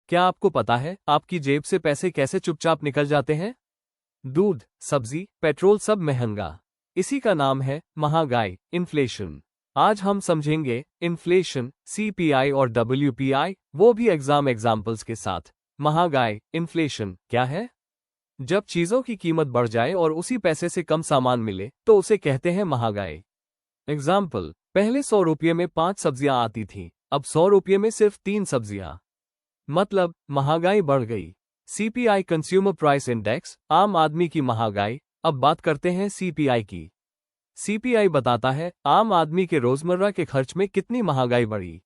क्या आपको पता है आपकी जेब से पैसे कैसे चुपचाप निकल जाते हैं? दूध, सब्जी, पेट्रोल सब महंगा। इसी का नाम है महंगाई, इन्फ्लेशन। आज हम समझेंगे इन्फ्लेशन, सीपीआई और डब्ल्यूपीआई, वो भी एग्जाम्पल्स के साथ। महंगाई, इन्फ्लेशन क्या है? जब चीजों की कीमत बढ़ जाए और उसी पैसे से कम सामान मिले तो उसे कहते हैं महंगाई। एग्जाम्पल, पहले 100 रुपये में 5 सब्जियां आती थीं, अब 100 रुपये में सिर्फ 3 सब्जियां। मतलब महंगाई बढ़ गई। सीपीआई, कंज्यूमर प्राइस इंडेक्स, आम आदमी की महंगाई। अब बात करते हैं सीपीआई की। सीपीआई बताता है आम आदमी के रोजमर्रा के खर्च में कितनी महंगाई बढ़ी।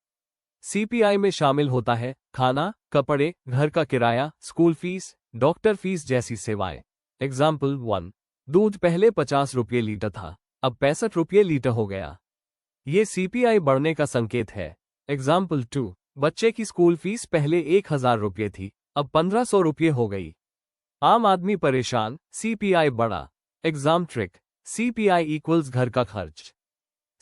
सीपीआई में शामिल होता है खाना, कपड़े, घर का किराया, स्कूल फीस, डॉक्टर फीस जैसी सेवाएं। एग्जाम्पल 1, दूध पहले 50 रुपये लीटर था, अब 65 रुपये लीटर हो गया। ये सीपीआई बढ़ने का संकेत है। एग्जाम्पल 2, बच्चे की स्कूल फीस पहले 1000 रुपये थी, अब 1500 रुपये हो गई। आम आदमी परेशान, सीपीआई बढ़ा। एग्जाम ट्रिक, सीपीआई इक्वल्स घर का खर्च,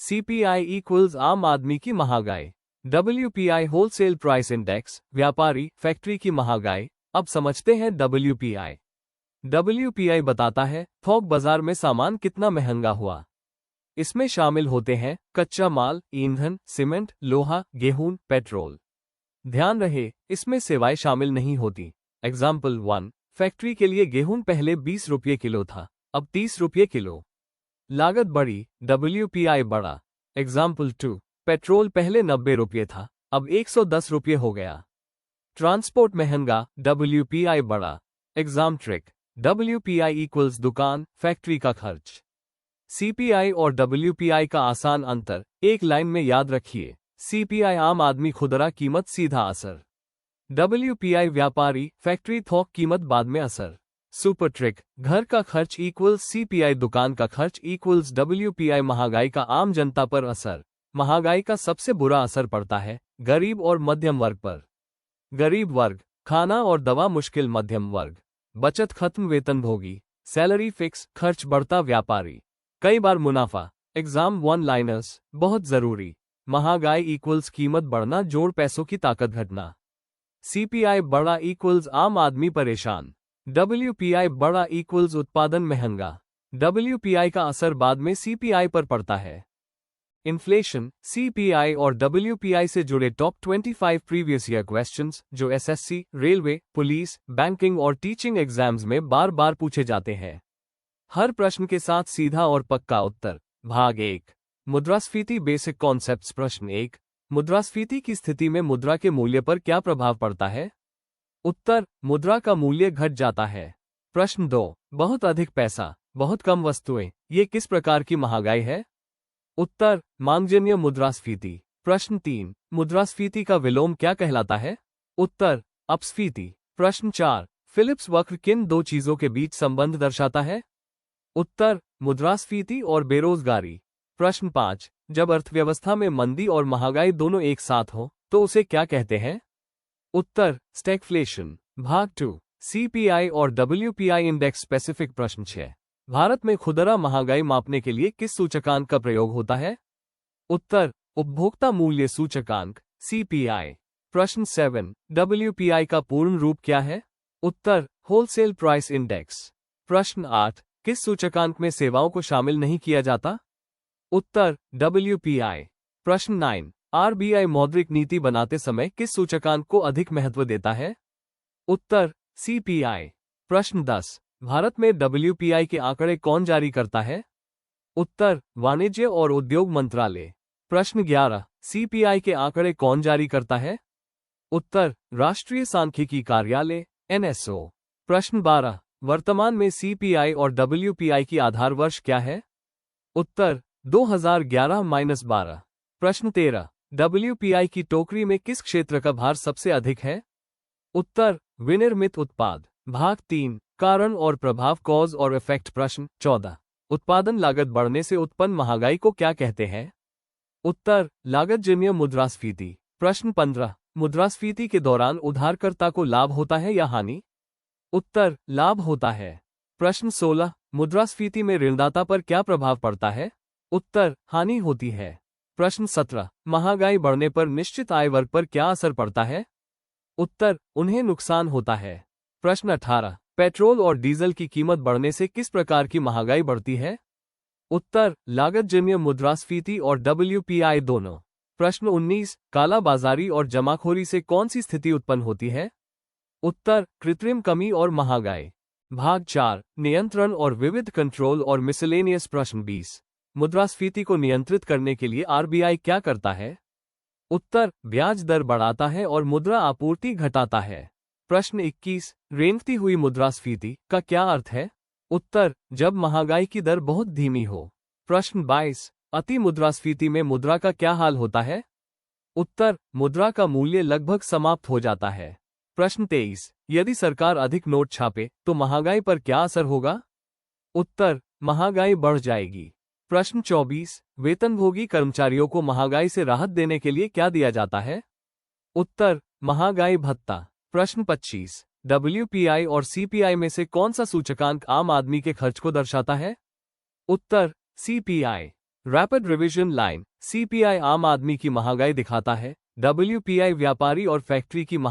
सीपीआई इक्वल्स आम आदमी की महंगाई। डब्ल्यूपीआई, होलसेल प्राइस इंडेक्स, व्यापारी, फैक्ट्री की महंगाई। अब समझते हैं डब्ल्यूपीआई। डब्ल्यूपीआई बताता है थोक बाजार में सामान कितना महंगा हुआ। इसमें शामिल होते हैं कच्चा माल, ईंधन, सीमेंट, लोहा, गेहूं, पेट्रोल। ध्यान रहे, इसमें सेवाएं शामिल नहीं होती। एग्जाम्पल 1, फैक्ट्री के लिए गेहूं पहले 20 रुपये किलो था, अब 30 रुपये किलो। लागत बढ़ी, डब्ल्यूपीआई बढ़ा। एग्जाम्पल 2, पेट्रोल पहले 90 रुपये था, अब 110 रुपये हो गया। ट्रांसपोर्ट महंगा, डब्ल्यूपीआई बढ़ा। एग्जाम ट्रिक, डब्ल्यूपीआई इक्वल्स दुकान, फैक्ट्री का खर्च। सीपीआई और डब्ल्यूपीआई का आसान अंतर एक लाइन में याद रखिए। सीपीआई आम आदमी खुदरा कीमत सीधा असर, डब्ल्यूपीआई व्यापारी फैक्ट्री थोक कीमत बाद में असर। सुपर ट्रिक, घर का खर्च इक्वल्स सीपीआई दुकान का खर्च इक्वल्स डब्ल्यूपीआई महंगाई का आम जनता पर असर। महंगाई का सबसे बुरा असर पड़ता है गरीब और मध्यम वर्ग पर। गरीब वर्ग, खाना और दवा मुश्किल, मध्यम वर्ग, बचत खत्म, वेतन भोगी, सैलरी फिक्स, खर्च बढ़ता, व्यापारी, कई बार मुनाफा। एग्जाम 1 लाइनर्स बहुत जरूरी। महंगाई इक्वल्स कीमत बढ़ना जोड़ पैसों की ताकत घटना। सीपीआई बढ़ा इक्वल्स आम आदमी परेशान। डब्ल्यूपीआई बढ़ा इक्वल्स उत्पादन महंगा। डब्ल्यूपीआई का असर बाद में सीपीआई पर पड़ता है। इन्फ्लेशन, सीपीआई और डब्ल्यूपीआई से जुड़े टॉप 25 प्रीवियस ईयर क्वेश्चंस जो एसएससी, रेलवे, पुलिस, बैंकिंग और टीचिंग एग्जाम्स में बार बार पूछे जाते हैं। हर प्रश्न के साथ सीधा और पक्का उत्तर। भाग 1, मुद्रास्फीति बेसिक कॉन्सेप्ट्स। प्रश्न 1, मुद्रास्फीति की स्थिति में मुद्रा के मूल्य पर क्या प्रभाव पड़ता है? उत्तर, मुद्रा का मूल्य घट जाता है। प्रश्न 2, बहुत अधिक पैसा, बहुत कम वस्तुएं, ये किस प्रकार की महंगाई है? उत्तर, मांगजन्य मुद्रास्फीति। प्रश्न 3, मुद्रास्फीति का विलोम क्या कहलाता है? उत्तर, अपस्फीति। प्रश्न 4, फिलिप्स वक्र किन दो चीजों के बीच संबंध दर्शाता है? उत्तर, मुद्रास्फीति और बेरोजगारी। प्रश्न 5, जब अर्थव्यवस्था में मंदी और महंगाई दोनों एक साथ हो तो उसे क्या कहते हैं? उत्तर, स्टैगफ्लेशन। भाग 2, सीपीआई और डब्ल्यूपीआई इंडेक्स स्पेसिफिक। प्रश्न 6, भारत में खुदरा महंगाई मापने के लिए किस सूचकांक का प्रयोग होता है? उत्तर, उपभोक्ता मूल्य सूचकांक, सीपीआई। प्रश्न 7, डब्ल्यूपीआई का पूर्ण रूप क्या है? उत्तर, होलसेल प्राइस इंडेक्स। प्रश्न 8, किस सूचकांक में सेवाओं को शामिल नहीं किया जाता? उत्तर, डब्ल्यूपीआई। प्रश्न 9, आरबीआई मौद्रिक नीति बनाते समय किस सूचकांक को अधिक महत्व देता है? उत्तर, सीपीआई। प्रश्न 10, भारत में डब्ल्यूपीआई के आंकड़े कौन जारी करता है? उत्तर, वाणिज्य और उद्योग मंत्रालय। प्रश्न 11, सीपीआई के आंकड़े कौन जारी करता है? उत्तर, राष्ट्रीय सांख्यिकी कार्यालय, एनएसओ। प्रश्न 12, वर्तमान में सीपीआई और डब्ल्यूपीआई की आधार वर्ष क्या है? उत्तर, 2011-12। प्रश्न 13, डब्ल्यूपीआई की टोकरी में किस क्षेत्र का भार सबसे अधिक है? उत्तर, विनिर्मित उत्पाद। भाग 3, कारण और प्रभाव, कॉज और इफेक्ट। प्रश्न 14, उत्पादन लागत बढ़ने से उत्पन्न महंगाई को क्या कहते हैं? उत्तर, लागतजन्य मुद्रास्फीति। प्रश्न 15, मुद्रास्फीति के दौरान उधारकर्ता को लाभ होता है या हानि? उत्तर, लाभ होता है। प्रश्न 16, मुद्रास्फीति में ऋणदाता पर क्या प्रभाव पड़ता है? उत्तर, हानि होती है। प्रश्न 17, महंगाई बढ़ने पर निश्चित आय वर्ग पर क्या असर पड़ता है? उत्तर, उन्हें नुकसान होता है। प्रश्न 18, पेट्रोल और डीजल की कीमत बढ़ने से किस प्रकार की महंगाई बढ़ती है? उत्तर, लागतजन्य मुद्रास्फीति और WPI दोनों। प्रश्न 19, काला बाजारी और जमाखोरी से कौन सी स्थिति उत्पन्न होती है? उत्तर, कृत्रिम कमी और महंगाई। भाग 4, नियंत्रण और विविध कंट्रोल और मिसलेनियस। प्रश्न 20, मुद्रास्फीति को नियंत्रित करने के लिए RBI क्या करता है? उत्तर, ब्याज दर बढ़ाता है और मुद्रा आपूर्ति घटाता है। प्रश्न 21, रेंगती हुई मुद्रास्फीति का क्या अर्थ है? उत्तर, जब महंगाई की दर बहुत धीमी हो। प्रश्न 22, अति मुद्रास्फीति में मुद्रा का क्या हाल होता है? उत्तर, मुद्रा का मूल्य लगभग समाप्त हो जाता है। प्रश्न 23, यदि सरकार अधिक नोट छापे तो महंगाई पर क्या असर होगा? उत्तर, महंगाई बढ़ जाएगी। प्रश्न 24, वेतनभोगी कर्मचारियों को महंगाई से राहत देने के लिए क्या दिया जाता है? उत्तर, महंगाई भत्ता। प्रश्न 25, WPI और CPI में से कौन सा सूचकांक आम आदमी के खर्च को दर्शाता है? उत्तर, CPI। Rapid revision line. CPI आम आदमी की महंगाई दिखाता है, WPI व्यापारी और फैक्ट्री की